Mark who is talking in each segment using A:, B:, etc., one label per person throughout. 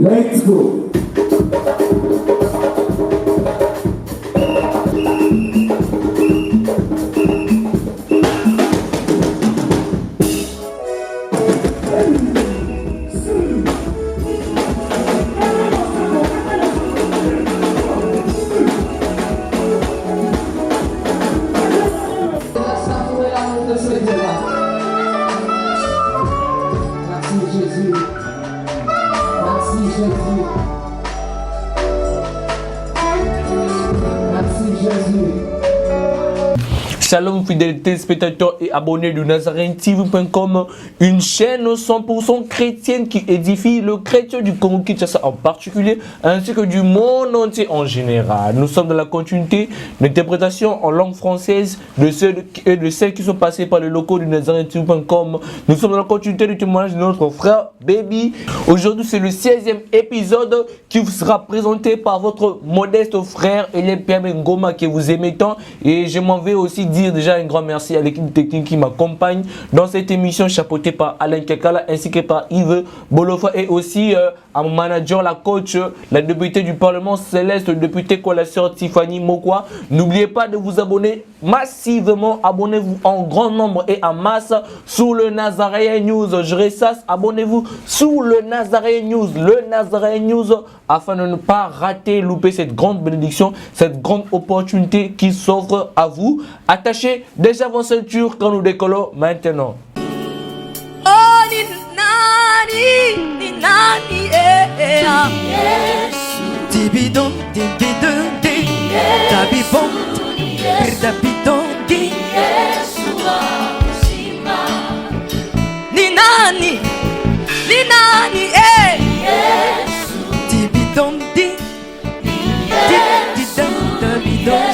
A: Let's go.
B: Shalom fidèles téléspectateurs et abonnés de NazareneTV.com, une chaîne 100% chrétienne qui édifie le chrétien du Congo-Kinshasa en particulier, ainsi que du monde entier en général. Nous sommes dans la continuité d'interprétation en langue française de ceux et de celles qui sont passés par les locaux de NazareneTV.com. Nous sommes dans la continuité du témoignage de notre frère Baby. Aujourd'hui, c'est le 16e épisode qui vous sera présenté par votre modeste frère Eliel Pierre Ngoma que vous aimez tant. Et je m'en vais aussi dire déjà un grand merci à l'équipe technique qui m'accompagne dans cette émission chapeautée par Alain Kekala ainsi que par Yves Bolofa et aussi à mon manager, la coach, la députée du Parlement Céleste, le député coalition Tiffany Mokwa. N'oubliez pas de vous abonner massivement, abonnez-vous en grand nombre et en masse sur le Nazaréen News. Je ressasse, abonnez-vous sur le Nazaréen News, afin de ne pas rater, louper cette grande bénédiction, cette grande opportunité qui s'offre à vous. Attachez déjà vos ceintures quand nous décollons maintenant.
C: Oh, ni nani, Dibidon, dabibon, dabidon, ni nani, dibidon, dabidon.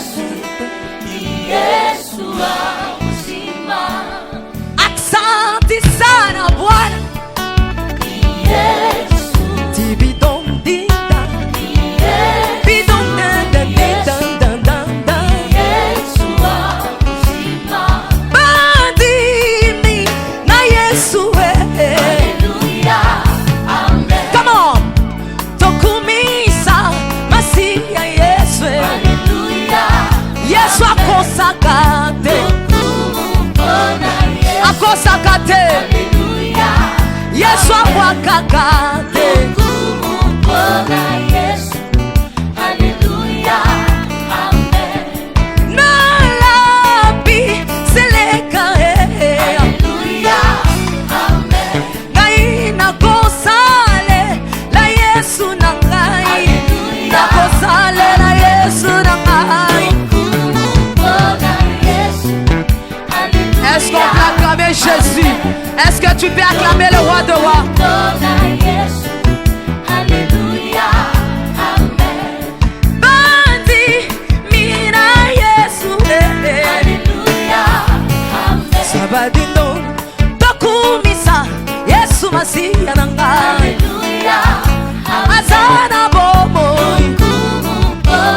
C: Asante sana Bwana, dibidon dinda, bidon da, bandimi na Yesu Come on, tokumisa masia Yesu Yesu akosakate, Yesu akwakakate, nalabi seleka ngai nakosale la Yesu nangai, nakosale la Yesu nangai. Est-ce qu'on peut acclamer Jésus? Est-ce que tu peux acclamer le roi de rois? Bandi mina Yesu, sabadino tokumisa Yesu masiya nangai, azana bomo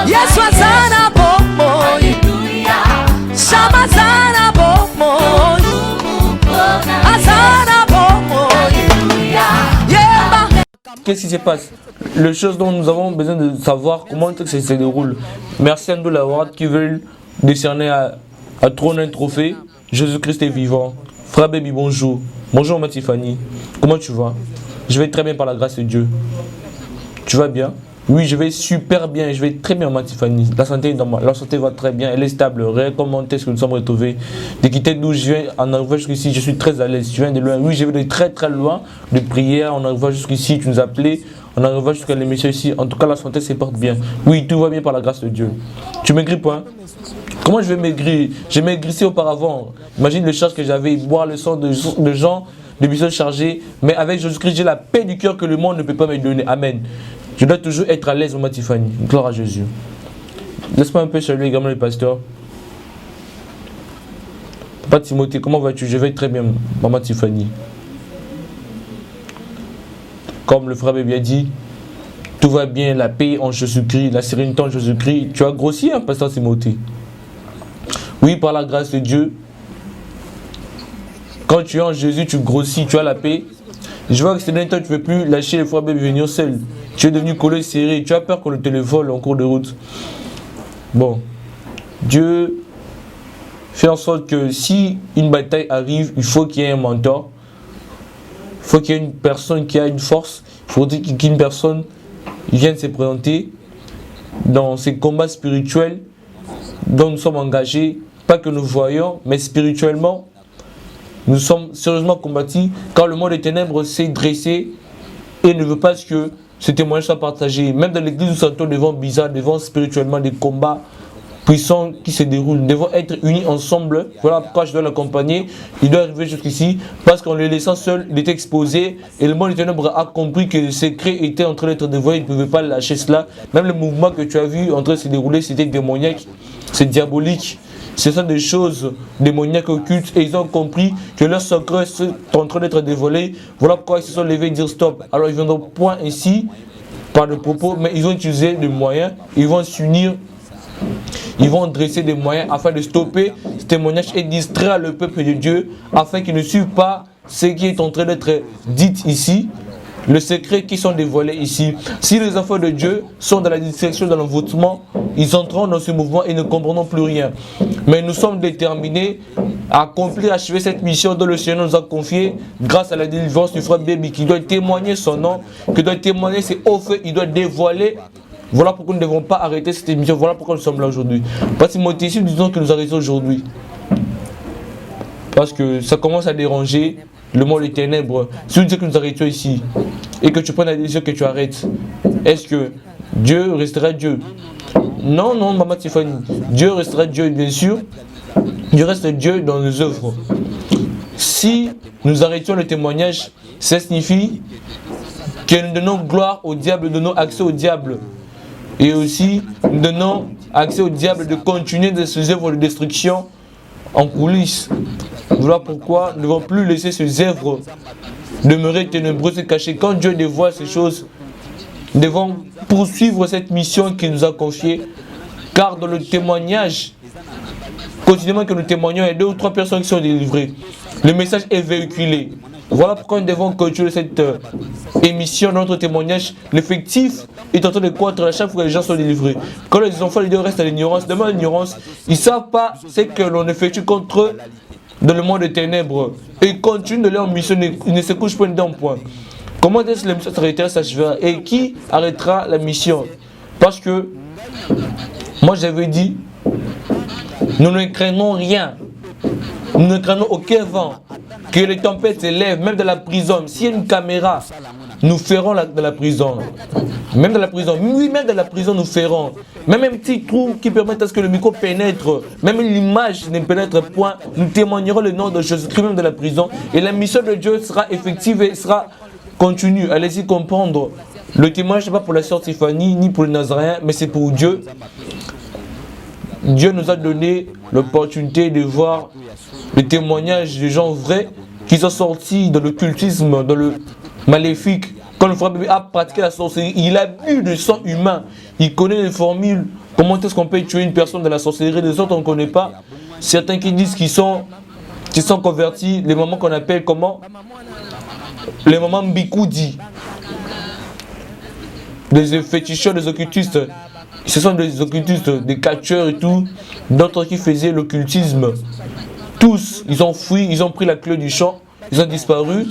C: Yesu azana bomo, shamazana bomo, azana bomo.
B: Qu'est-ce qui se passe? Les choses dont nous avons besoin de savoir comment ça se déroule. Merci à nous l'avoir qui veulent décerner à trône un trophée. Jésus-Christ est vivant. Frère Baby, bonjour. Bonjour ma Tiffany. Comment tu vas? Je vais très bien par la grâce de Dieu. Tu vas bien? Oui, je vais super bien, je vais très bien, ma Tiffany. La santé va très bien, elle est stable. Comment est-ce que nous sommes retrouvés? De quitter d'où je viens en arrivant jusqu'ici, je suis très à l'aise. Je viens de loin. Oui, je vais de très très loin de prière. En arrivant jusqu'ici, tu nous as appelés. En arrivant jusqu'à l'émission ici. En tout cas, la santé se porte bien. Oui, tout va bien par la grâce de Dieu. Tu maigris pas? Comment je vais maigrir? J'ai maigrissé auparavant. Imagine le charge que j'avais, boire le sang de gens, de bisons chargés. Mais avec Jésus-Christ, j'ai la paix du cœur que le monde ne peut pas me donner. Amen. Je dois toujours être à l'aise, maman Tiffany. Gloire à Jésus. Laisse-moi un peu saluer également le pasteur. Papa Timothée, comment vas-tu? Je vais très bien, maman Tiffany. Comme le frère Baby a dit, tout va bien, la paix en Jésus-Christ, la sérénité en Jésus-Christ. Tu as grossi, hein, pasteur Timothée? Oui, par la grâce de Dieu. Quand tu es en Jésus, tu grossis, tu as la paix. Je vois que ces derniers temps, tu ne veux plus lâcher les frères Baby venir seul. tu es devenu collé serré, tu as peur qu'on te le vole en cours de route. Bon, Dieu fait en sorte que si une bataille arrive, il faut qu'il y ait un mentor, il faut qu'il y ait une personne qui a une force, il faut qu'une personne vienne se présenter dans ces combats spirituels dont nous sommes engagés, pas que nous voyons, mais spirituellement, nous sommes sérieusement combattus car le monde des ténèbres s'est dressé et ne veut pas que ce témoignage soit partagé. Même dans l'église, nous sentons devant bizarre, devant spirituellement des combats puissants qui se déroulent. Nous devons être unis ensemble. Voilà pourquoi je dois l'accompagner. Il doit arriver jusqu'ici parce qu'en le laissant seul, il était exposé et le monde des ténèbres a compris que le secret était en train d'être dévoilé. Il ne pouvait pas lâcher cela. Même le mouvement que tu as vu en train de se dérouler, c'était démoniaque, c'est diabolique. Ce sont des choses démoniaques occultes et ils ont compris que leur secret est en train d'être dévoilé. Voilà pourquoi ils se sont levés et dire stop. Alors ils ne viendront point ici par le propos, mais ils ont utilisé des moyens, ils vont s'unir, ils vont dresser des moyens afin de stopper ce témoignage et distraire le peuple de Dieu afin qu'ils ne suivent pas ce qui est en train d'être dit ici. Le secret qui sont dévoilés ici. Si les enfants de Dieu sont dans la distraction, dans l'envoûtement, ils entreront dans ce mouvement et ne comprendront plus rien. Mais nous sommes déterminés à accomplir, achever cette mission dont le Seigneur nous a confiée grâce à la délivrance du frère Baby qui doit témoigner son nom, qui doit témoigner ses hauts faits, il doit dévoiler. Voilà pourquoi nous ne devons pas arrêter cette émission. Voilà pourquoi nous sommes là aujourd'hui. Parce que Timothée, nous disons que nous arrêtons aujourd'hui. Parce que ça commence à déranger le monde des ténèbres. Si nous disons que nous arrêtons ici et que tu prends la décision que tu arrêtes, est-ce que Dieu restera Dieu? Non, non, maman Tiffany. Dieu restera Dieu, bien sûr. Dieu reste Dieu dans nos œuvres. Si nous arrêtons le témoignage, ça signifie que nous donnons gloire au diable, nous donnons accès au diable. Et aussi, nous donnons accès au diable de continuer de ses œuvres de destruction en coulisses. Voilà pourquoi nous ne devons plus laisser ces œuvres demeurer ténébreuses et cachées. Quand Dieu dévoile ces choses, nous devons poursuivre cette mission qu'il nous a confiée. Car dans le témoignage, continuellement que nous témoignons, il y a 2 ou 3 personnes qui sont délivrées. Le message est véhiculé. Voilà pourquoi nous devons continuer cette émission, notre témoignage. L'effectif est en train de croître à chaque fois que les gens sont délivrés. Quand les enfants de Dieu restent à l'ignorance, devant l'ignorance, ils ne savent pas ce que l'on effectue contre eux dans le monde des ténèbres. Et ils continuent de leur mission, ils ne se couchent pas d'un point. Comment est-ce que la mission s'arrêtera, s'achèvera? Et qui arrêtera la mission? Parce que, moi j'avais dit, nous ne craignons rien. Nous ne craignons aucun vent. Que les tempêtes s'élèvent, même dans la prison. S'il y a une caméra, nous ferons dans la prison. Même dans la prison. Oui, même dans la prison, nous ferons. Même un petit trou qui permet à ce que le micro pénètre. Même l'image ne pénètre point. Nous témoignerons le nom de Jésus-Christ même de la prison. Et la mission de Dieu sera effective et sera continue. Allez-y comprendre. Le témoignage n'est pas pour la sœur Tiffany, ni pour le Nazaréen, mais c'est pour Dieu. Dieu nous a donné l'opportunité de voir le témoignage des gens vrais qui sont sortis dans l'occultisme, dans le maléfique. Quand le frère Bébé a pratiqué la sorcellerie, il a bu du sang humain. Il connaît les formules. Comment est-ce qu'on peut tuer une personne de la sorcellerie? Les autres, on ne connaît pas. Certains qui disent qu'ils sont convertis, les mamans qu'on appelle comment? Les mamans Mbikoudi. Des féticheurs, des occultistes. Ce sont des occultistes, des catcheurs et tout. D'autres qui faisaient l'occultisme. Tous, ils ont fui, ils ont pris la clé du champ, ils ont disparu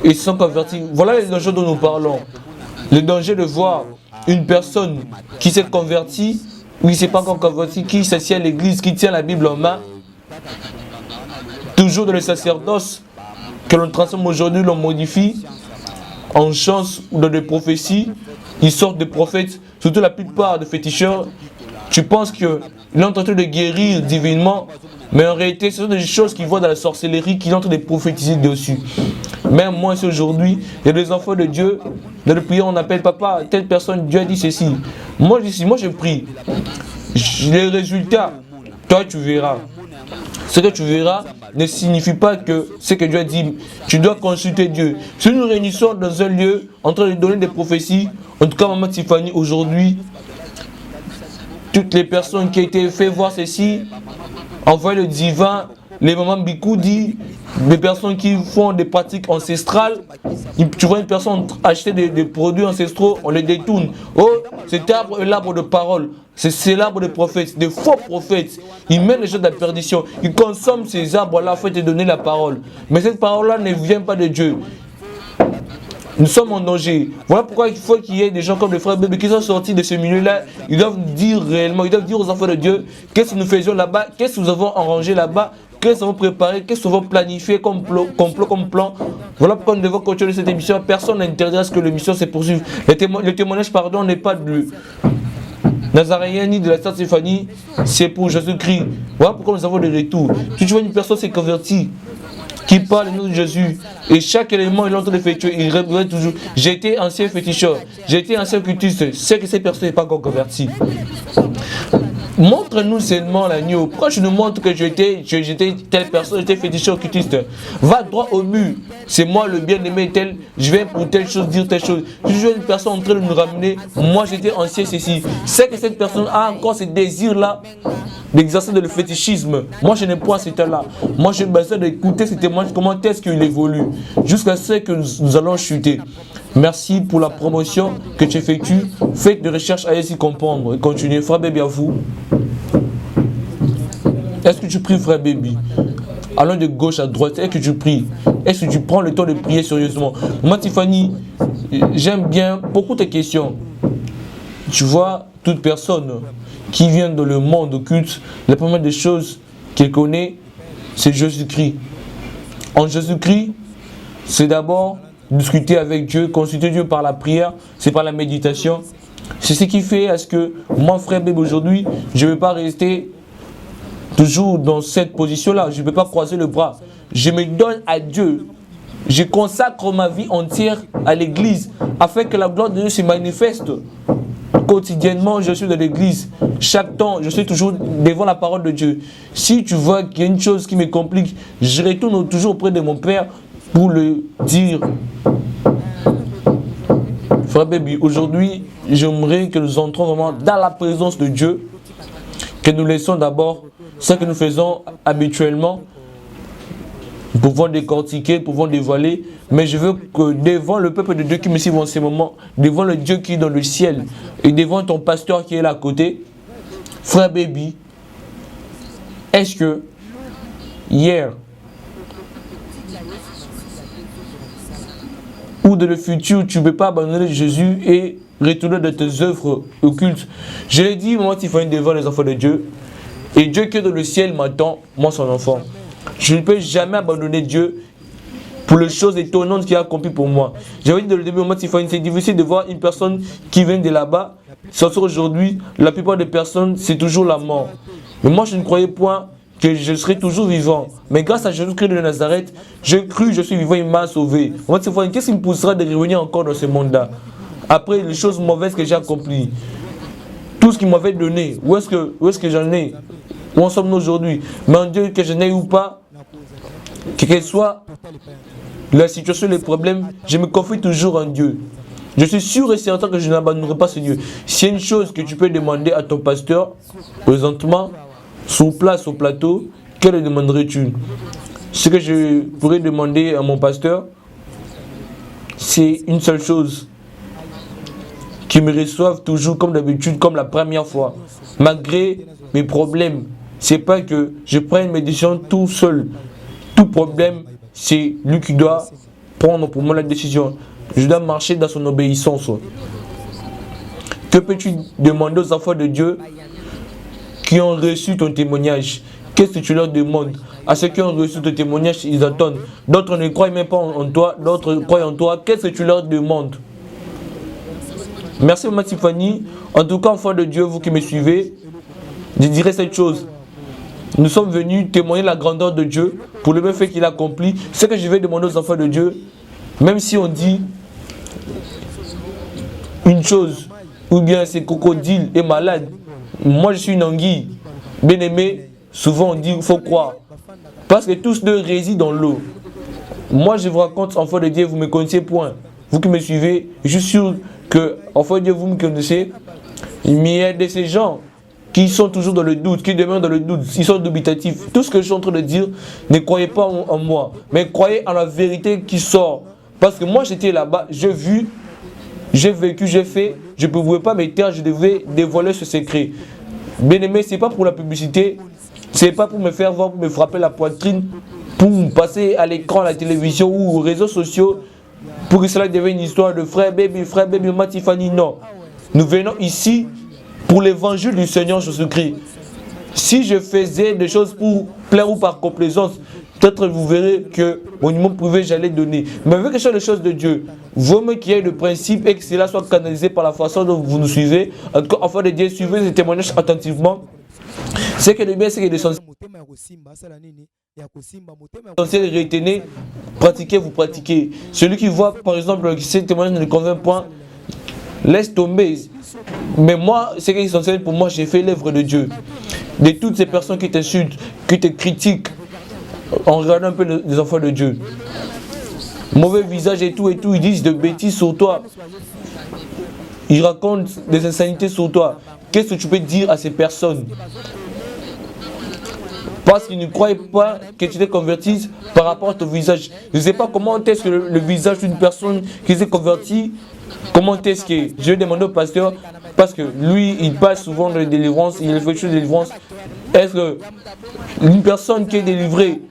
B: et ils se sont convertis. Voilà les dangers dont nous parlons. Le danger de voir une personne qui s'est convertie, ou qui ne s'est pas encore convertie, qui s'assied à l'église, qui tient la Bible en main, toujours dans le sacerdoce, que l'on transforme aujourd'hui, l'on modifie en chants ou dans des prophéties. Ils sortent des prophètes, surtout la plupart des féticheurs. Tu penses qu'il est en train de guérir divinement, mais en réalité, ce sont des choses qu'ils voient dans la sorcellerie, qu'ils sont en train de prophétiser dessus. Même moi, c'est aujourd'hui, il y a des enfants de Dieu, dans le prière, on appelle papa, telle personne, Dieu a dit ceci. Moi, je prie. Les résultats, toi, tu verras. Ce que tu verras ne signifie pas que ce que Dieu a dit, tu dois consulter Dieu. Si nous réunissons dans un lieu en train de donner des prophéties, en tout cas, maman Tiffany, aujourd'hui, toutes les personnes qui ont été fait voir ceci, envoient le divin, les mamans Bikoudi, des personnes qui font des pratiques ancestrales. Tu vois une personne acheter des produits ancestraux, on les détourne. Oh, cet arbre est l'arbre de parole. C'est l'arbre des prophètes, des faux prophètes. Ils mènent les gens de la perdition. Ils consomment ces arbres-là afin de te donner la parole. Mais cette parole-là ne vient pas de Dieu. Nous sommes en danger. Voilà pourquoi il faut qu'il y ait des gens comme les frères Bébé qui sont sortis de ce milieu-là. Ils doivent dire réellement, ils doivent dire aux enfants de Dieu qu'est-ce que nous faisions là-bas, qu'est-ce que nous avons arrangé là-bas, qu'est-ce que nous avons préparé, qu'est-ce que nous avons planifié comme complot, comme plan. Voilà pourquoi nous devons continuer cette émission. Personne n'interdit à ce que l'émission se poursuive. Le témoignage, pardon, n'est pas de Nazaréen ni de la Sainte Stéphanie, c'est pour Jésus-Christ. Voilà pourquoi nous avons des retours. Si tu vois une personne s'est convertie, qui parle le nom de Jésus, et chaque élément il est en train d'effectuer, il répète toujours. J'ai été ancien féticheur, j'ai été ancien cultiste, c'est que cette personne n'est pas encore convertie. Montre-nous seulement l'agneau. Pourquoi tu nous montres que j'étais telle personne, j'étais féticheur occultiste? Va droit au mur. C'est moi le bien-aimé tel, je vais pour telle chose dire telle chose. Si je vois une personne en train de nous ramener, moi j'étais ancien ceci. C'est que cette personne a encore ce désir-là d'exercer le fétichisme. Moi je n'ai pas cet état-là. Moi j'ai besoin d'écouter ces témoignages, comment est-ce qu'il évolue, jusqu'à ce que nous allons chuter. Merci pour la promotion que tu effectues. Faites des recherches à essayer de comprendre et continuez. Frère Baby, à vous. Est-ce que tu pries, frère Baby? Allons de gauche à droite. Est-ce que tu pries? Est-ce que tu prends le temps de prier sérieusement? Moi, Tiffany, j'aime bien beaucoup tes questions. Tu vois, toute personne qui vient dans le monde occulte, la première des choses qu'elle connaît, c'est Jésus-Christ. En Jésus-Christ, c'est d'abord discuter avec Dieu, consulter Dieu par la prière, c'est par la méditation. C'est ce qui fait à ce que moi, frère Bébé, aujourd'hui, je ne vais pas rester toujours dans cette position-là. Je ne vais pas croiser le bras. Je me donne à Dieu. Je consacre ma vie entière à l'église afin que la gloire de Dieu se manifeste. Quotidiennement, je suis dans l'église. Chaque temps, je suis toujours devant la parole de Dieu. Si tu vois qu'il y a une chose qui me complique, je retourne toujours auprès de mon Père pour le dire. Frère Baby, aujourd'hui, j'aimerais que nous entrons vraiment dans la présence de Dieu, que nous laissons d'abord ce que nous faisons habituellement. Nous pouvons décortiquer, nous pouvons dévoiler, mais je veux que devant le peuple de Dieu qui me suit en ce moment, devant le Dieu qui est dans le ciel, et devant ton pasteur qui est là à côté, frère Baby, est-ce que hier ou dans le futur, tu ne peux pas abandonner Jésus et retourner de tes œuvres occultes? Je l'ai dit, moi, Tiffany, devant les enfants de Dieu, et Dieu qui est dans le ciel m'attend, moi son enfant. Je ne peux jamais abandonner Dieu pour les choses étonnantes qu'il a accomplies pour moi. J'avais dit dans le début, moi, Tiffany, c'est difficile de voir une personne qui vient de là-bas sortir aujourd'hui. La plupart des personnes, c'est toujours la mort. Mais moi, je ne croyais point que je serai toujours vivant. Mais grâce à Jésus-Christ de Nazareth, j'ai cru, je suis vivant, il m'a sauvé. Moi, Tiffany, qu'est-ce qui me poussera de revenir encore dans ce monde-là? Après les choses mauvaises que j'ai accomplies, tout ce qu'il m'avait donné, où est-ce que j'en ai? Où en sommes-nous aujourd'hui? Mais en Dieu, que je n'ai ou pas, quelle soit la situation, les problèmes, je me confie toujours en Dieu. Je suis sûr et certain que je n'abandonnerai pas ce Dieu. S'il y a une chose que tu peux demander à ton pasteur, présentement, sur place au plateau, quelle demanderais-tu? Ce que je pourrais demander à mon pasteur, c'est une seule chose. Qu'il me reçoive toujours comme d'habitude, comme la première fois. Malgré mes problèmes, c'est pas que je prenne mes décisions tout seul. Tout problème, c'est lui qui doit prendre pour moi la décision. Je dois marcher dans son obéissance. Que peux-tu demander aux enfants de Dieu qui ont reçu ton témoignage? Qu'est-ce que tu leur demandes? À ceux qui ont reçu ton témoignage, ils attendent. D'autres ne croient même pas en toi, d'autres croient en toi. Qu'est-ce que tu leur demandes? Merci, Maman Tiffany. En tout cas, enfants de Dieu, vous qui me suivez, je dirais cette chose. Nous sommes venus témoigner la grandeur de Dieu pour le même fait qu'il accomplit. Ce que je vais demander aux enfants de Dieu, même si on dit une chose, ou bien c'est crocodile est malade, moi je suis une anguille, bien aimé, souvent on dit il faut croire. Parce que tous deux résident dans l'eau. Moi je vous raconte, enfants de Dieu, vous ne me connaissez point. Vous qui me suivez, je suis sûr que, enfants de Dieu, vous me connaissez. Mais il y a de ces gens qui sont toujours dans le doute, qui demeurent dans le doute, ils sont dubitatifs. Tout ce que je suis en train de dire, ne croyez pas en moi, mais croyez en la vérité qui sort. Parce que moi j'étais là-bas, j'ai vu, j'ai vécu, j'ai fait, je ne pouvais pas me taire, je devais dévoiler ce secret. Bien aimé, ce n'est pas pour la publicité, ce n'est pas pour me faire voir, pour me frapper la poitrine, pour passer à l'écran, à la télévision ou aux réseaux sociaux, pour que cela devienne une histoire de frère baby, maman Tiffany. Non, nous venons ici pour l'évangile du Seigneur Jésus-Christ. Si je faisais des choses pour plaire ou par complaisance, peut-être vous verrez que mon numéro privé j'allais donner. Mais vu que ce sont les choses de Dieu, vaut mieux qu'il y ait le principe et que cela soit canalisé par la façon dont vous nous suivez. En tout cas, enfin de Dieu, suivez ces témoignages attentivement. C'est que le bien, c'est que les essentiels retenez, pratiquez, vous pratiquez. Celui qui voit par exemple ces témoignages ne le convainc point, laisse tomber. Mais moi, c'est qui est essentiel pour moi, j'ai fait l'œuvre de Dieu. De toutes ces personnes qui t'insultent, qui te critiquent, en regardant un peu les enfants de Dieu. Mauvais visage et tout, ils disent de bêtises sur toi. Ils racontent des insanités sur toi. Qu'est-ce que tu peux dire à ces personnes? Parce qu'ils ne croient pas que tu te convertisses par rapport à ton visage. Je ne sais pas comment est-ce que le visage d'une personne qui s'est convertie, comment est-ce que je vais demander au pasteur, parce que lui, il passe souvent dans les délivrances, il fait des choses de délivrance. Est-ce qu'une personne qui est délivrée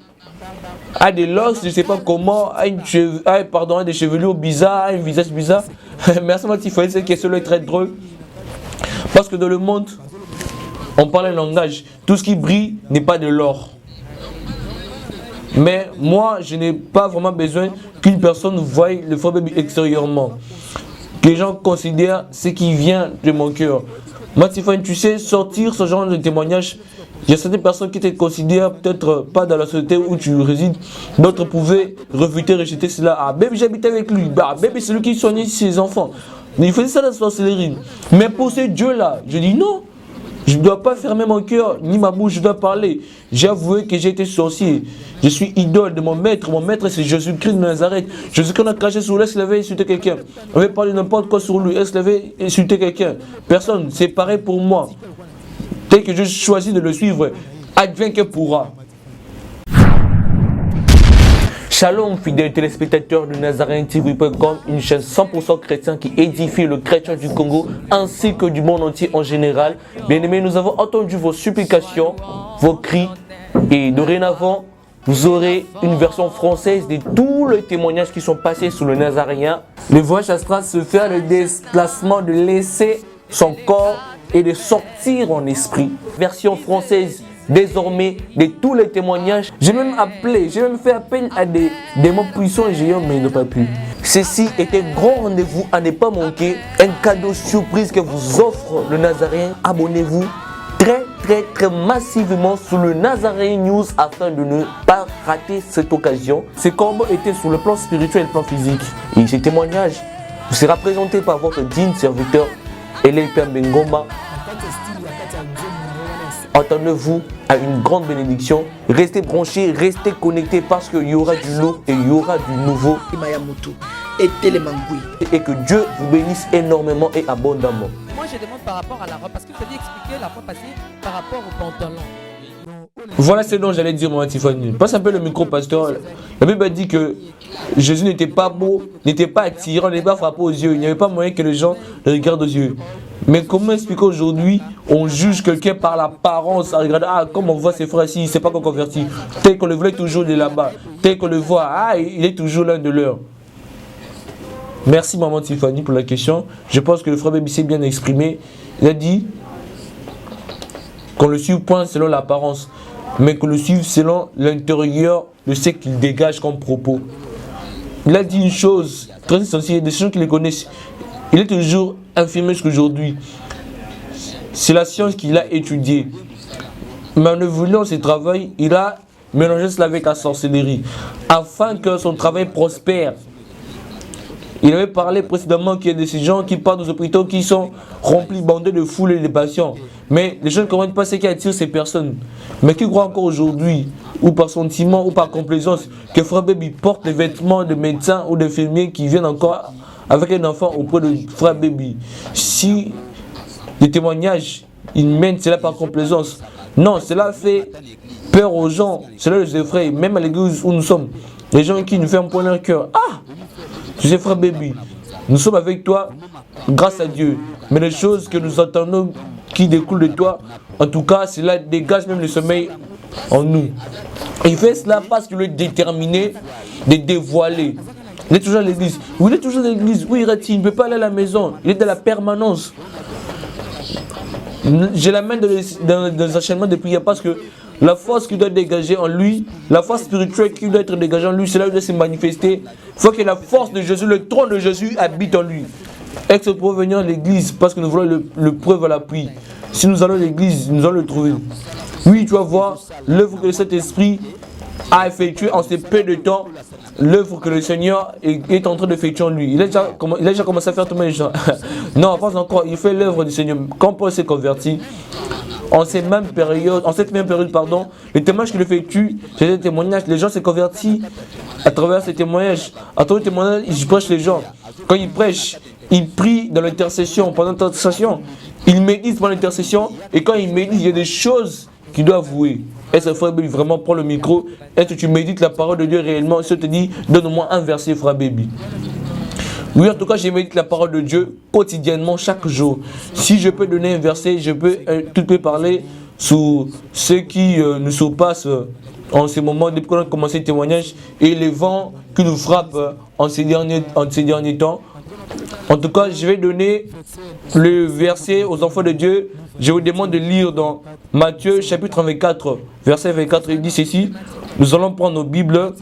B: a des locks, je ne sais pas comment, a des chevelures bizarres, a un visage bizarre? Merci moi, Tiffany, cette question-là est très drôle. Parce que dans le monde, on parle un langage. Tout ce qui brille n'est pas de l'or. Mais moi, je n'ai pas vraiment besoin qu'une personne voie le frère baby extérieurement. Que les gens considèrent ce qui vient de mon cœur. Moi, Tiffany, tu sais, sortir ce genre de témoignage, il y a certaines personnes qui te considèrent peut-être pas dans la société où tu résides. D'autres pouvaient refuter, rejeter cela. Ah, baby, j'habitais avec lui. Bah, baby, c'est lui qui soignait ses enfants. Mais il faisait ça dans la sorcellerie. Mais pour ce Dieu-là, je dis non. Je ne dois pas fermer mon cœur, ni ma bouche, je dois parler. J'ai avoué que j'ai été sorcier. Je suis idole de mon maître. Mon maître, c'est Jésus-Christ de Nazareth. Jésus-Christ, on a craché sur lui, est-ce qu'il avait insulté quelqu'un? On avait parlé n'importe quoi sur lui, est-ce qu'il avait insulté quelqu'un? Personne, c'est pareil pour moi. Tel que je choisis de le suivre, advienne que pourra. Shalom, fidèles téléspectateurs de NazaréenTV.com, une chaîne 100% chrétienne qui édifie le chrétien du Congo ainsi que du monde entier en général. Bien-aimés, nous avons entendu vos supplications, vos cris et dorénavant, vous aurez une version française de tous les témoignages qui sont passés sur le Nazaréen. Le voyage astral se fait le déplacement de laisser son corps et de sortir en esprit. Version française désormais de tous les témoignages. J'ai même fait appel à des démons puissants et géants, mais ils n'ont pas pu. Ceci est un grand rendez-vous à ne pas manquer, un cadeau surprise que vous offre le Nazaréen. Abonnez-vous très massivement sur le Nazaréen News afin de ne pas rater cette occasion. Ces combats étaient sur le plan spirituel et le plan physique. Et ces témoignages vous sera présenté par votre digne serviteur Elepia Bengoma. Attendez-vous à une grande bénédiction. Restez branchés, restez connectés parce qu'il y aura du lourd et il y aura du nouveau. Et que Dieu vous bénisse énormément et abondamment.
C: Moi je demande par rapport à la robe, parce que tu as expliqué la fois passée par rapport au pantalon.
B: Voilà ce dont j'allais dire, mon Tiffany. Passe un peu le micro, pasteur. La Bible a dit que Jésus n'était pas beau, n'était pas attirant, n'était pas frappé aux yeux. Il n'y avait pas moyen que les gens le regardent aux yeux. Mais comment expliquer aujourd'hui, on juge quelqu'un par l'apparence, en regardant, ah, comme on voit ses frères ici, il ne s'est pas encore converti. Tel qu'on le voit toujours de là-bas. Tel qu'on le voit, ah, il est toujours l'un de leurs. Merci, maman Tiffany, pour la question. Je pense que le frère Baby s'est bien exprimé. Il a dit qu'on le suive point selon l'apparence, mais qu'on le suive selon l'intérieur de ce qu'il dégage comme propos. Il a dit une chose très essentielle, des gens qui le connaissent. Il est toujours infirmé jusqu'aujourd'hui. C'est la science qu'il a étudiée. Mais en évoluant ses travaux, il a mélangé cela avec la sorcellerie, afin que son travail prospère. Il avait parlé précédemment qu'il y a des gens qui partent aux hôpitaux qui sont remplis, bandés de foule et de patients. Mais les gens ne comprennent pas ce qui attire ces personnes. Mais qui croient encore aujourd'hui, ou par sentiment, ou par complaisance, que Frère Baby porte les vêtements de médecins ou d'infirmiers qui viennent encore avec un enfant auprès de Frère Baby. Si les témoignages ils mènent cela par complaisance. Non, cela fait peur aux gens, cela les effraie, même à l'église où nous sommes. Les gens qui nous font un point dans leur cœur. Ah, tu sais frère Baby, nous sommes avec toi grâce à Dieu. Mais les choses que nous entendons qui découlent de toi, en tout cas, cela dégage même le sommeil en nous. Il fait cela parce qu'il est déterminé de dévoiler. Il est toujours à l'église. Oui, il est toujours à l'église. Oui, il ne peut pas aller à la maison. Il est dans la permanence. Je l'amène dans les enchaînements de prière parce que la force qu'il doit dégager en lui, la force spirituelle qui doit être dégagée en lui, cela doit se manifester. Il faut que la force de Jésus, le trône de Jésus habite en lui. Est-ce que pour venir à l'église parce que nous voulons le preuve à l'appui? Si nous allons à l'église, nous allons le trouver. Oui, tu vas voir l'œuvre que le Saint-Esprit a effectuée en ce peu de temps, l'œuvre que le Seigneur est en train d'effectuer en lui. Il a déjà commencé à faire tomber les gens. Non, pas encore. Il fait l'œuvre du Seigneur. Quand Paul s'est converti, en cette même période, les témoignages qu'il effectue, c'est des témoignages. Les gens s'est convertis à travers ces témoignages. À travers les témoignages, ils prêchent les gens. Quand ils prêchent, ils prient dans l'intercession. Pendant l'intercession, ils méditent pendant l'intercession. Et quand ils méditent, il y a des choses qu'ils doivent avouer. Est-ce que frère Baby vraiment prend le micro? Est-ce que tu médites la parole de Dieu réellement? Si je te dis, donne-moi un verset, frère Baby. Oui, en tout cas, je médite la parole de Dieu quotidiennement, chaque jour. Si je peux donner un verset, tu peux parler sur ce qui nous surpasse en ce moment, depuis qu'on a commencé le témoignage, et les vents qui nous frappent en ces derniers temps. En tout cas, je vais donner le verset aux enfants de Dieu. Je vous demande de lire dans Matthieu chapitre 24, verset 24, il dit ceci. Nous allons prendre nos Bibles.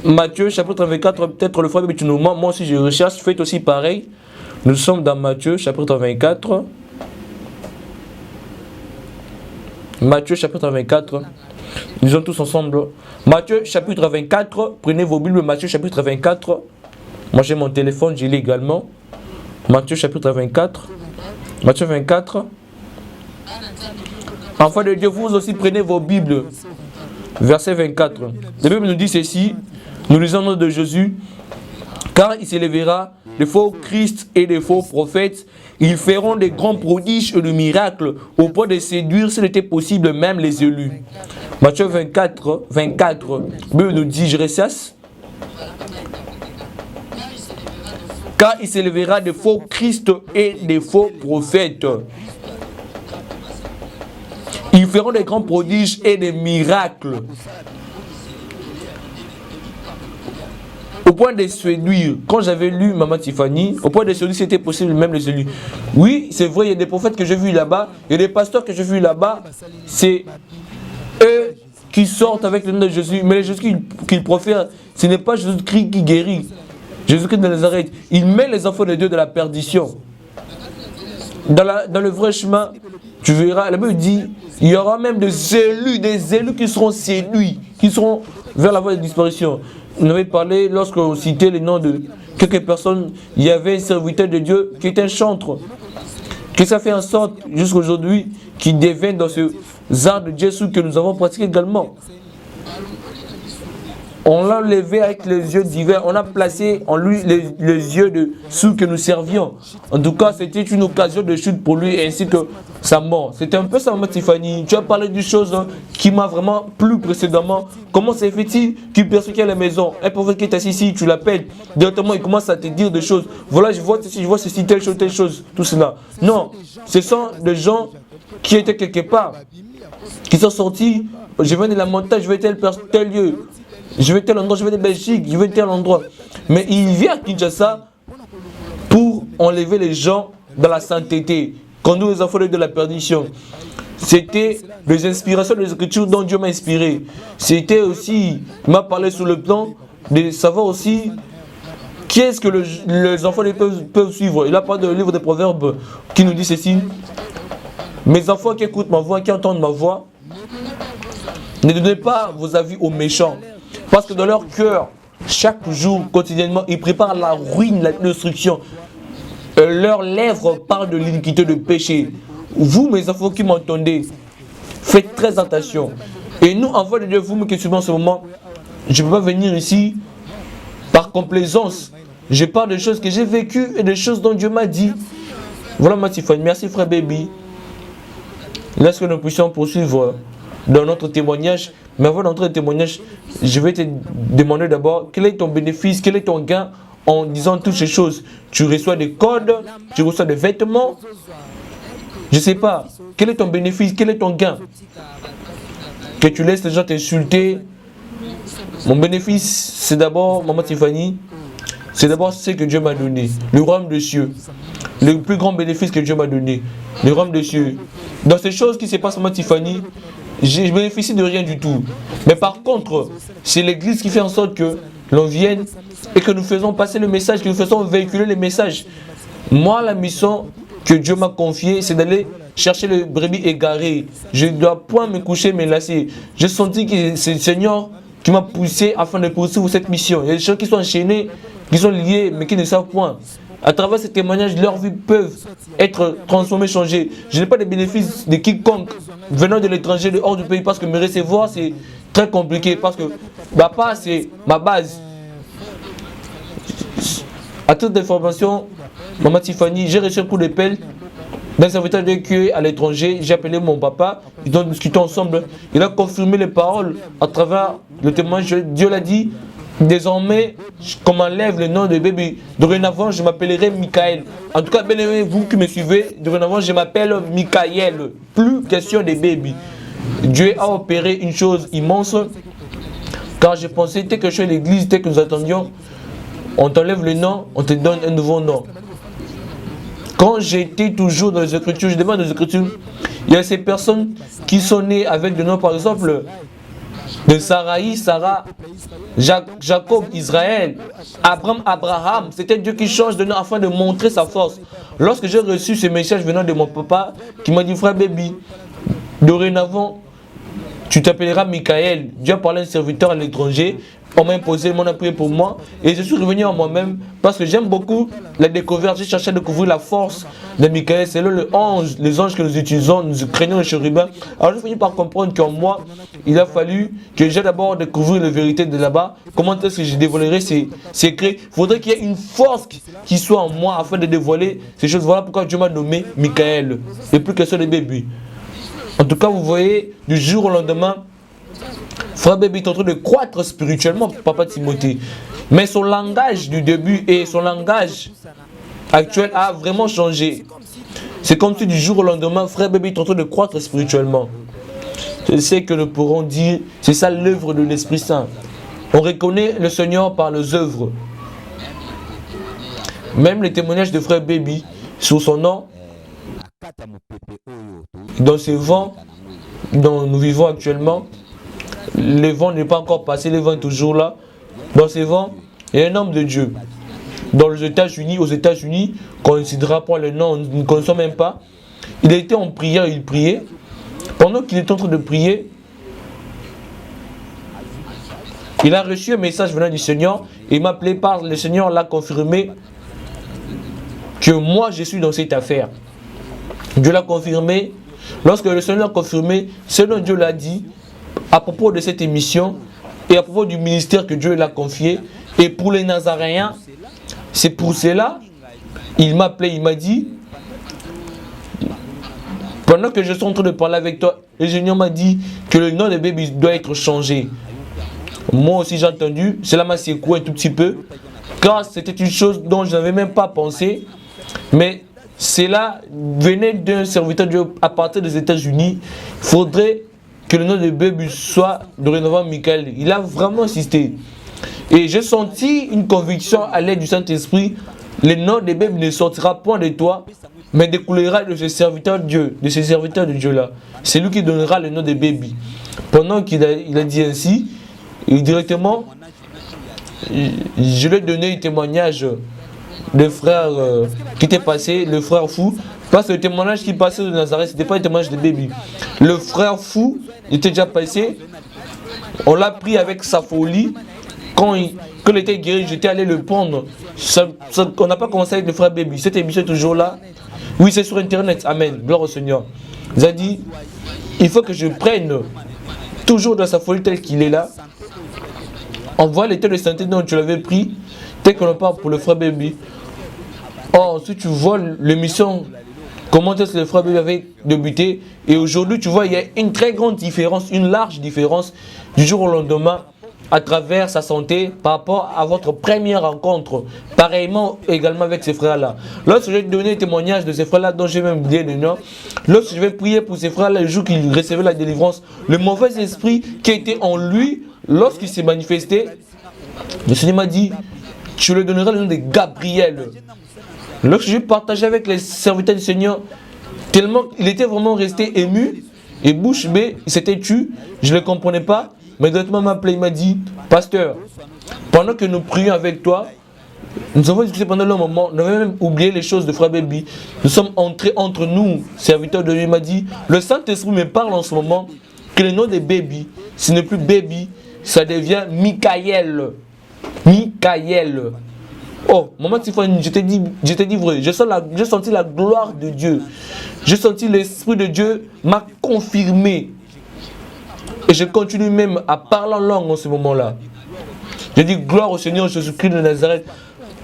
B: Matthieu chapitre 24, peut-être le frère, mais tu nous mens. Moi aussi je recherche, faites aussi pareil. Nous sommes dans Matthieu chapitre 24. Matthieu chapitre 24. Nous sommes tous ensemble. Matthieu chapitre 24. Prenez vos Bibles, Matthieu chapitre 24. Moi j'ai mon téléphone, j'ai l'ai également. Matthieu chapitre 24. Matthieu 24. Enfants de Dieu, vous aussi prenez vos Bibles. Verset 24. La Bible nous dit ceci. Nous lisons le nom de Jésus. Car il s'élèvera de faux Christ et de faux prophètes. Ils feront des grands prodiges et de miracles au point de séduire, s'il était possible, même les élus. Matthieu 24. La Bible nous dit, je ressasse. Car il s'élèvera de faux Christ et de faux prophètes. Ils feront des grands prodiges et des miracles. Au point de séduire, quand j'avais lu Maman Tiffany, au point de séduire, c'était possible même les élus. Oui, c'est vrai, il y a des prophètes que j'ai vus là-bas, il y a des pasteurs que j'ai vus là-bas, c'est eux qui sortent avec le nom de Jésus, mais le Jésus qu'ils profèrent, ce n'est pas Jésus-Christ qui guérit. Jésus-Christ de Nazareth, il met les enfants de Dieu de la perdition. Dans le vrai chemin, tu verras, la Bible dit, il y aura même des élus qui seront séduits, qui seront vers la voie de disparition. On avait parlé, lorsqu'on citait les noms de quelques personnes, il y avait un serviteur de Dieu qui était un chantre, qui ça fait en sorte, jusqu'à aujourd'hui, qu'il devienne dans ce art de Jésus que nous avons pratiqué également. On l'a levé avec les yeux divers, on a placé en lui les yeux de ceux que nous servions. En tout cas, c'était une occasion de chute pour lui ainsi que sa mort. C'était un peu ça, Maman Tiffany. Tu as parlé d'une chose qui m'a vraiment plu précédemment. Comment se fait-il qu'il persécute à la maison? Un prophète qui est assis ici, tu l'appelles. Directement, il commence à te dire des choses. Voilà, je vois ceci, telle chose, tout cela. Non, ce sont des gens qui étaient quelque part, qui sont sortis. Je viens de la montagne, je vais tel lieu. Je vais tel endroit, je vais de Belgique, je vais tel endroit. Mais il vient à Kinshasa pour enlever les gens dans la sainteté, conduire les enfants de la perdition. C'était les inspirations des Écritures dont Dieu m'a inspiré. C'était aussi, il m'a parlé sur le plan de savoir aussi qui est-ce que les enfants peuvent suivre. Il a parlé du livre des Proverbes qui nous dit ceci. Mes enfants qui écoutent ma voix, qui entendent ma voix, ne donnez pas vos avis aux méchants. Parce que dans leur cœur, chaque jour, quotidiennement, ils préparent la ruine, la destruction. Leurs lèvres parlent de l'iniquité, de péché. Vous, mes enfants qui m'entendez, faites très attention. Et nous, enfants de Dieu, vous qui suivez en ce moment, je ne peux pas venir ici par complaisance. Je parle de choses que j'ai vécues et de choses dont Dieu m'a dit. Voilà ma Tiffany. Merci frère Baby. Laisse que nous puissions poursuivre dans notre témoignage. Mais avant d'entrer dans le témoignage, je vais te demander d'abord quel est ton bénéfice, quel est ton gain en disant toutes ces choses. Tu reçois des codes, tu reçois des vêtements. Je ne sais pas. Quel est ton bénéfice, quel est ton gain? Que tu laisses les gens t'insulter. Mon bénéfice, c'est d'abord, Maman Tiffany, c'est d'abord ce que Dieu m'a donné. Le royaume des cieux. Le plus grand bénéfice que Dieu m'a donné. Le royaume des cieux. Dans ces choses qui se passent, Maman Tiffany, je bénéficie de rien du tout. Mais par contre, c'est l'église qui fait en sorte que l'on vienne et que nous faisons passer le message, que nous faisons véhiculer les messages. Moi, la mission que Dieu m'a confiée, c'est d'aller chercher les brebis égarées. Je ne dois point me coucher, me lasser. J'ai senti que c'est le Seigneur qui m'a poussé afin de poursuivre cette mission. Il y a des gens qui sont enchaînés, qui sont liés, mais qui ne savent point. À travers ces témoignages, leurs vies peuvent être transformées, changées. Je n'ai pas de bénéfice de quiconque venant de l'étranger, de hors du pays, parce que me recevoir, c'est très compliqué. Parce que ma part, c'est ma base. À toute d'information, Maman Tiffany, j'ai reçu un coup d'appel d'un serviteur de Dieu à l'étranger. J'ai appelé mon papa, ils ont discuté ensemble. Il a confirmé les paroles à travers le témoignage. Dieu l'a dit. Désormais, qu'on m'enlève le nom de bébé. Dorénavant, je m'appellerai Michael. En tout cas, bien aimé, vous qui me suivez, dorénavant, je m'appelle Michael. Plus question de bébé. Dieu a opéré une chose immense. Car je pensais, dès que je suis à l'église, dès que nous attendions, on t'enlève le nom, on te donne un nouveau nom. Quand j'étais toujours dans les Écritures, je demande dans les Écritures, il y a ces personnes qui sont nées avec des noms, par exemple, de Saraï, Sarah, Jacob, Israël, Abraham. C'était Dieu qui change de nom afin de montrer sa force. Lorsque j'ai reçu ce message venant de mon papa, qui m'a dit, frère baby, dorénavant, tu t'appelleras Michael. Dieu a parlé à un serviteur à l'étranger. On m'a imposé, on a prié pour moi. Et je suis revenu en moi-même parce que j'aime beaucoup la découverte. J'ai cherché à découvrir la force de Michael. C'est là les anges que nous utilisons, nous craignons les chérubins. Alors j'ai fini par comprendre qu'en moi, il a fallu que j'ai d'abord découvrir la vérité de là-bas. Comment est-ce que je dévoilerai ces secrets? Il faudrait qu'il y ait une force qui soit en moi afin de dévoiler ces choses. Voilà pourquoi Dieu m'a nommé Michael. Et plus question de bébé. En tout cas, vous voyez, du jour au lendemain, frère Baby est en train de croître spirituellement, papa Timothée. Mais son langage du début et son langage actuel a vraiment changé. C'est comme si du jour au lendemain, frère Baby est en train de croître spirituellement. Je sais que nous pourrons dire, c'est ça l'œuvre de l'Esprit Saint. On reconnaît le Seigneur par les œuvres. Même les témoignages de frère Baby sur son nom, dans ces vents dont nous vivons actuellement, le vent n'est pas encore passé, le vent est toujours là. Dans ces vents, il y a un homme de Dieu. Dans les États-Unis, aux États-Unis, qu'on ne considérera pas le nom, nous ne connaissons même pas. Il était en prière, il priait. Pendant qu'il était en train de prier, il a reçu un message venant du Seigneur. Il m'a appelé par le Seigneur, l'a confirmé que moi je suis dans cette affaire. Dieu l'a confirmé. Lorsque le Seigneur l'a confirmé, ce dont Dieu l'a dit à propos de cette émission et à propos du ministère que Dieu l'a confié. Et pour les Nazaréens, c'est pour cela, il m'a appelé, il m'a dit, pendant que je suis en train de parler avec toi, le Seigneur m'a dit que le nom de bébé doit être changé. Moi aussi j'ai entendu, cela m'a secoué un tout petit peu, car c'était une chose dont je n'avais même pas pensé, mais cela venait d'un serviteur de Dieu à partir des États-Unis. Il faudrait que le nom de bébé soit dorénavant Michael. Il a vraiment insisté. Et j'ai senti une conviction à l'aide du Saint-Esprit. Le nom de bébé ne sortira point de toi, mais découlera de ce serviteur de Dieu, de ces serviteurs de Dieu-là. C'est lui qui donnera le nom de bébé. Pendant qu'il a dit ainsi, et directement, je lui ai donné un témoignage de frère qui était passé, le frère fou. Parce que le témoignage qui passait de Nazareth, ce n'était pas un témoignage de bébé. Le frère fou était déjà passé. On l'a pris avec sa folie. Quand il était guéri, j'étais allé le prendre. On n'a pas commencé avec le frère bébé. Cette émission est toujours là. Oui, c'est sur Internet. Amen. Gloire au Seigneur. Il a dit, il faut que je prenne toujours dans sa folie tel qu'il est là. On voit l'état de santé dont tu l'avais pris, tel qu'on en parle pour le frère bébé. Or, si tu vois l'émission comment est-ce que le frère Baby avait débuté. Et aujourd'hui, tu vois, il y a une très grande différence, une large différence du jour au lendemain à travers sa santé par rapport à votre première rencontre. Pareillement également avec ces frères-là. Lorsque je vais donner le témoignage de ces frères-là dont j'ai même oublié le nom, lorsque je vais prier pour ces frères-là le jour qu'ils recevaient la délivrance, le mauvais esprit qui était en lui, lorsqu'il s'est manifesté, le Seigneur m'a dit, tu lui donneras le nom de Gabriel. Lorsque j'ai partagé avec les serviteurs du Seigneur, tellement il était vraiment resté ému, et bouche bée, il s'était tu, je ne le comprenais pas. Mais directement m'a appelé, il m'a dit, pasteur, pendant que nous prions avec toi, nous avons discuté pendant le moment, nous avons même oublié les choses de frère Baby. Nous sommes entrés entre nous, serviteurs de Dieu. Il m'a dit, le Saint-Esprit me parle en ce moment que le nom de Baby, ce n'est plus Baby, ça devient Michael. Michael. Oh, maman Tiffany, je t'ai dit vrai, j'ai senti la gloire de Dieu. J'ai senti l'Esprit de Dieu m'a confirmé. Et je continue même à parler en langue en ce moment-là. Je dis gloire au Seigneur Jésus-Christ de Nazareth.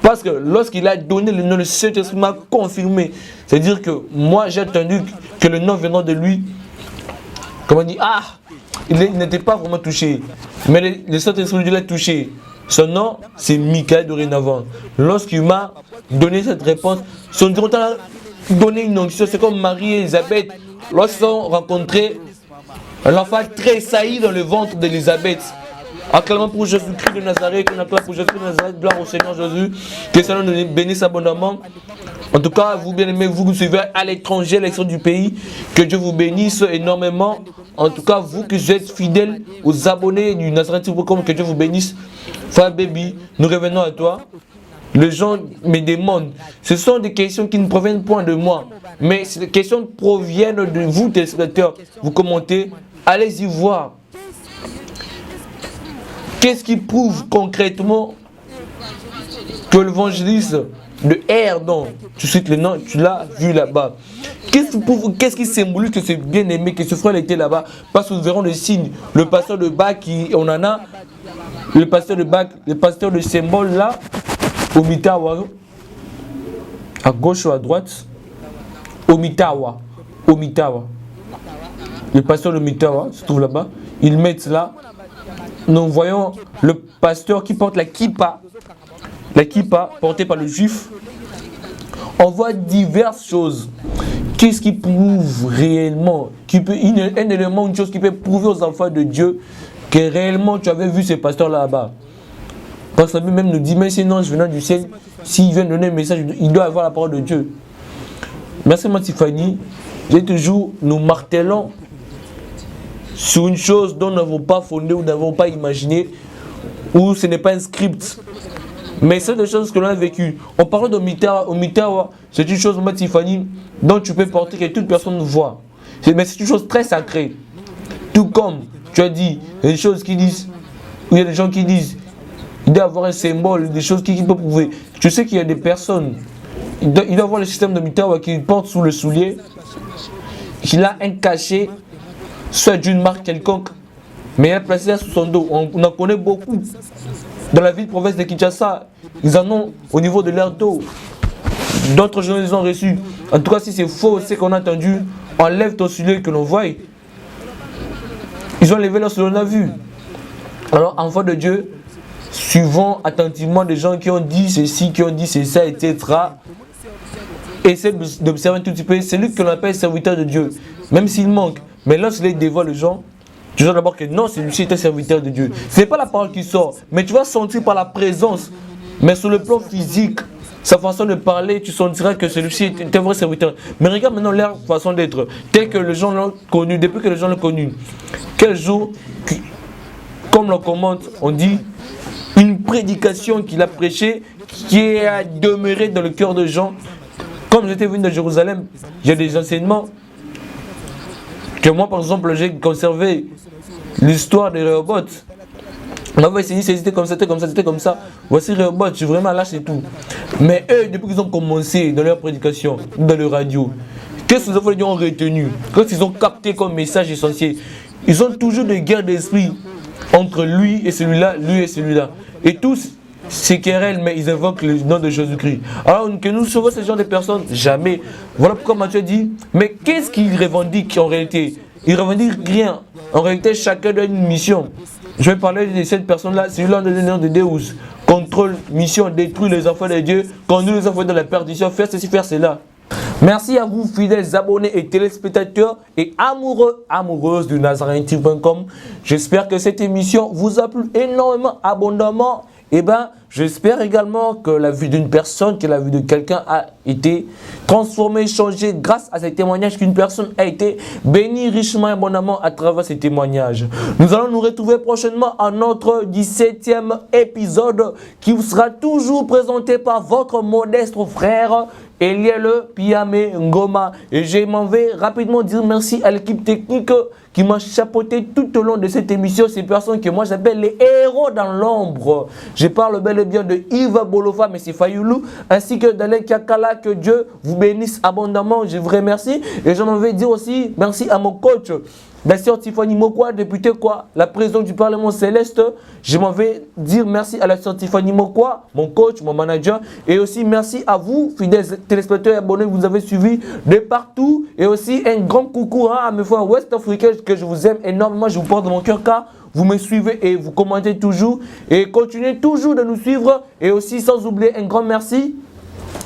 B: Parce que lorsqu'il a donné le nom, le Saint-Esprit m'a confirmé. C'est-à-dire que moi, j'ai entendu que le nom venant de lui, comme on dit, il n'était pas vraiment touché. Mais le Saint-Esprit de Dieu l'a touché. Son nom, c'est Michael dorénavant. Lorsqu'il m'a donné cette réponse, son directeur a donné une onction. C'est comme Marie et Elisabeth, lorsqu'ils ont rencontré l'enfant tressaillit dans le ventre d'Élisabeth. Acclamons pour Jésus-Christ de Nazareth, qu'on acclame pour Jésus-Christ de Nazareth, gloire au Seigneur Jésus, que le Seigneur nous bénisse abondamment. En tout cas, vous bien-aimés, vous qui suivez à l'étranger, à l'extérieur du pays, que Dieu vous bénisse énormément. En tout cas, vous qui êtes fidèles aux abonnés du Nazareth, que Dieu vous bénisse. Frère Baby, nous revenons à toi. Les gens me demandent, ce sont des questions qui ne proviennent point de moi, mais ces questions proviennent de vous, téléspectateurs. Vous commentez, allez-y voir. Qu'est-ce qui prouve concrètement que l'évangéliste de Erdon, tu cites le nom, tu l'as vu là-bas. Qu'est-ce qui symbolise que c'est bien aimé, que ce frère était là-bas? Parce que nous verrons le signe, le pasteur de Bac, on en a, le pasteur de Bac, le pasteur de symbole là, Omitawa, à gauche ou à droite, Omitawa, le pasteur de Omitawa se trouve là-bas, ils mettent là, nous voyons le pasteur qui porte la kippa portée par le juif. On voit diverses choses. Qu'est-ce qui prouve réellement, un élément, une chose qui peut prouver aux enfants de Dieu que réellement tu avais vu ce pasteur là-bas. Parce que la Bible même nous dit, mais sinon, venant du ciel, s'il vient donner un message, il doit avoir la parole de Dieu. Merci, ma Tiffany. Nous martelons sur une chose dont nous n'avons pas fondé ou n'avons pas imaginé, ou ce n'est pas un script. Mais c'est des choses que l'on a vécues. On parle d'Omitawa, c'est une chose, ma Tiffany, dont tu peux porter que toute personne voit. Mais c'est une chose très sacrée. Tout comme tu as dit, il y a des choses qui disent, il y a des gens qui disent, il doit avoir un symbole, des choses qui peuvent prouver. Tu sais qu'il y a des personnes, il doit avoir le système de Mitawa qui porte sous le soulier, qu'il a un cachet, soit d'une marque quelconque, mais il a placé ça sous son dos. On en connaît beaucoup. Dans la ville province de Kinshasa, ils en ont au niveau de leur dos. D'autres gens les ont reçus. En tout cas, si c'est faux, c'est qu'on a entendu, enlève ton soulier que l'on voit. Ils ont levé leur soulier, on a vu. Alors, enfants de Dieu, suivons attentivement des gens qui ont dit ceci, qui ont dit c'est ça, etc. Essaie d'observer un tout petit peu. C'est lui que l'on appelle serviteur de Dieu. Même s'il manque. Mais lorsqu'il dévoile les gens, tu dois d'abord que non, celui-ci est un serviteur de Dieu. Ce n'est pas la parole qui sort, mais tu vas sentir par la présence. Mais sur le plan physique, sa façon de parler, tu sentiras que celui-ci est un vrai serviteur. Mais regarde maintenant leur façon d'être, telle que les gens l'ont connu, depuis que les gens l'ont connu. Quel jour, comme l'on commente, on dit une prédication qu'il a prêchée, qui a demeuré dans le cœur des gens. Comme j'étais venu de Jérusalem, j'ai des enseignements que moi, par exemple, j'ai conservé l'histoire de Rehoboth. On m'avait essayé, c'était comme ça, c'était comme ça, c'était comme ça. Voici Rehoboth, je suis vraiment lâché et tout. Mais eux, depuis qu'ils ont commencé dans leur prédication, dans leur radio, qu'est-ce que les enfants ont retenu? Qu'est-ce qu'ils ont capté comme message essentiel? Ils ont toujours des guerres d'esprit entre lui et celui-là, lui et celui-là. Et tous, ces querelles, mais ils invoquent le nom de Jésus-Christ. Alors que nous sauvons ce genre de personnes, jamais. Voilà pourquoi Matthieu dit, mais qu'est-ce qu'ils revendiquent en réalité? Ils revendiquent rien. En réalité, chacun a une mission. Je vais parler de cette personne-là, c'est l'un des noms de Deus. Contrôle, mission, détruire les enfants de Dieu, conduire les enfants dans la perdition, faire ceci, faire cela. Merci à vous, fidèles abonnés et téléspectateurs et amoureux, amoureuses du NazarayenTV.com. J'espère que cette émission vous a plu énormément, abondamment. Et j'espère également que la vie d'une personne, que la vie de quelqu'un a été transformée, changée grâce à ces témoignages, qu'une personne a été bénie richement et abondamment à travers ces témoignages. Nous allons nous retrouver prochainement à notre 17e épisode qui vous sera toujours présenté par votre modeste frère Eliel Piame Ngoma. Et je m'en vais rapidement dire merci à l'équipe technique qui m'a chapeauté tout au long de cette émission. Ces personnes que moi j'appelle les héros dans l'ombre. Je parle bel et bien de Yves Bolofa, M. Fayoulou, ainsi que d'Alain Kakala. Que Dieu vous bénisse abondamment. Je vous remercie. Et je m'en vais dire aussi merci à mon coach, la sœur Tiffany Mokwa, députée la présidente du Parlement Céleste. Je m'en vais dire merci à la sœur Tiffany Mokwa, mon coach, mon manager. Et aussi merci à vous, fidèles téléspectateurs et abonnés, vous avez suivi de partout. Et aussi un grand coucou à mes frères West Africains que je vous aime énormément. Je vous porte dans mon cœur car vous me suivez et vous commentez toujours. Et continuez toujours de nous suivre. Et aussi sans oublier un grand merci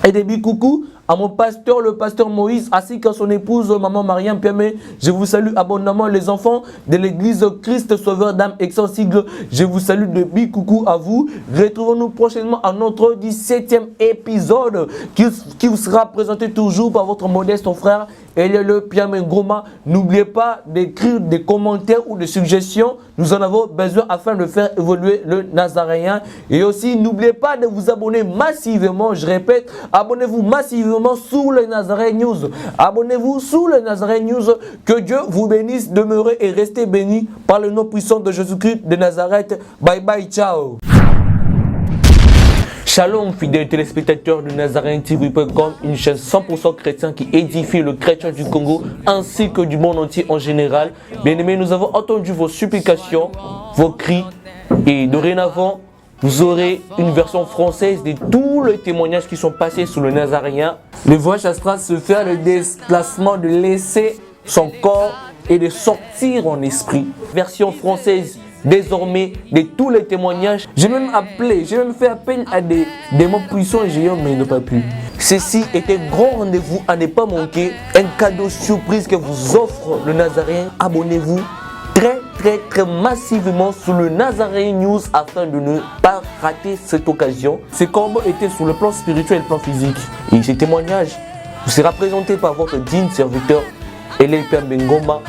B: et des big coucou à mon pasteur, le pasteur Moïse, ainsi qu'à son épouse, maman Mariam Piamé. Je vous salue abondamment les enfants de l'église Christ Sauveur d'âme Excensigle. Je vous salue de big coucou à vous. Retrouvons-nous prochainement à notre 17e épisode qui vous sera présenté toujours par votre modeste frère Eliel Piame Ngoma. N'oubliez pas d'écrire des commentaires ou des suggestions. Nous en avons besoin afin de faire évoluer le Nazaréen. Et aussi, n'oubliez pas de vous abonner massivement. Je répète, abonnez-vous massivement sous le Nazaré News. Abonnez-vous sous le Nazaré News. Que Dieu vous bénisse, demeurez et restez bénis par le nom puissant de Jésus-Christ de Nazareth. Bye bye, ciao. Shalom, fidèles téléspectateurs de NazarayenTV.com, une chaîne 100% chrétienne qui édifie le chrétien du Congo ainsi que du monde entier en général. Bien-aimés, nous avons entendu vos supplications, vos cris et dorénavant, vous aurez une version française de tous les témoignages qui sont passés sous le Nazaréen. Le voyage astral se fait le déplacement de laisser son corps et de sortir en esprit. Version française désormais de tous les témoignages. J'ai même fait appel à des démons puissants et géants, mais ils n'ont pas pu. Ceci est un grand rendez-vous à ne pas manquer. Un cadeau surprise que vous offre le Nazaréen. Abonnez-vous très massivement sur le Nazaré News afin de ne pas rater cette occasion. Ces combats étaient sur le plan spirituel et le plan physique. Et ces témoignages vous sera présenté par votre digne serviteur Eliel Piame Ngoma.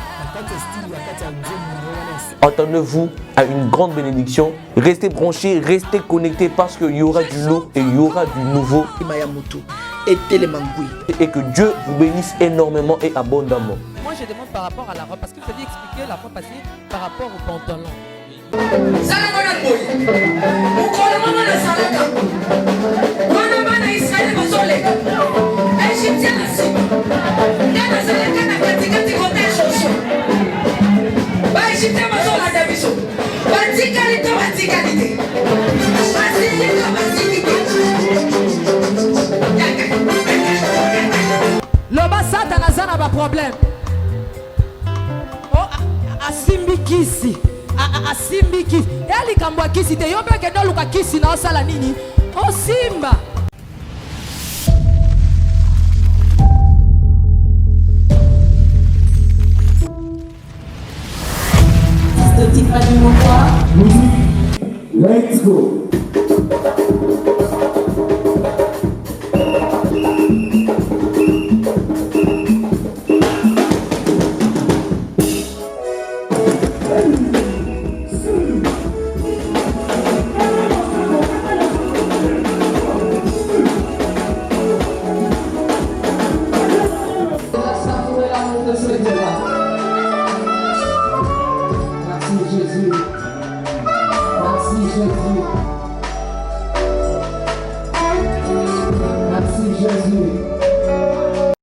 B: Attendez-vous à une grande bénédiction. Restez branchés, restez connectés parce qu'il y aura du lourd et il y aura du nouveau. Et que Dieu vous bénisse énormément et abondamment.
C: Moi je demande par rapport à la robe, parce que vous avez expliqué la fois passée par rapport au pantalon. Le basata n'a pas problème. Asimbikisi. Asimbikisi. Eli kambwa kisi te yobe ke do luka kisi na osala nini? O simba.
A: Let's go. Merci Jésus. Merci Jésus.